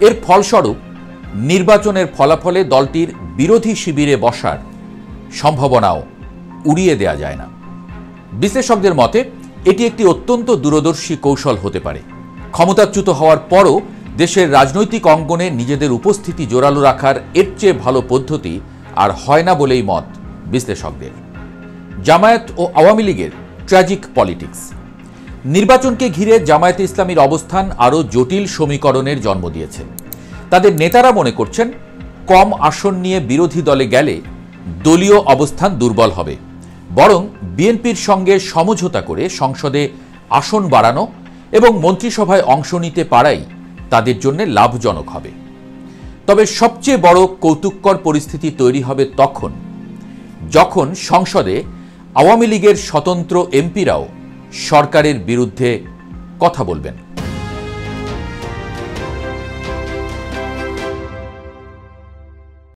এর ফলস্বরূপ নির্বাচনের ফলাফলে দলটির বিরোধী শিবিরে বসার সম্ভাবনাও উড়িয়ে দেয়া যায় না। বিশ্লেষকদের মতে এটি একটি অত্যন্ত দূরদর্শী কৌশল হতে পারে। ক্ষমতাচ্যুত হওয়ার পরও দেশের রাজনৈতিক অঙ্গনে নিজেদের উপস্থিতি জোরালো রাখার এর চেয়ে ভালো পদ্ধতি আর হয় না বলেই মত বিশ্লেষকদের। জামায়াত ও আওয়ামী লীগের ট্র্যাজিক পলিটিক্স। নির্বাচনকে ঘিরে জামায়াতে ইসলামীর অবস্থান আরও জটিল সমীকরণের জন্ম দিয়েছে। তাদের নেতারা মনে করছেন কম আসন নিয়ে বিরোধী দলে গেলে দলীয় অবস্থান দুর্বল হবে, বরং বিএনপির সঙ্গে সমঝোতা করে সংসদে আসন বাড়ানো এবং মন্ত্রিসভায় অংশ নিতে পারাই তাদের জন্য লাভজনক হবে। তবে সবচেয়ে বড় কৌতুককর পরিস্থিতি তৈরি হবে তখন যখন সংসদে আওয়ামী লীগের স্বতন্ত্র এমপিরাও সরকারের বিরুদ্ধে কথা বলবেন।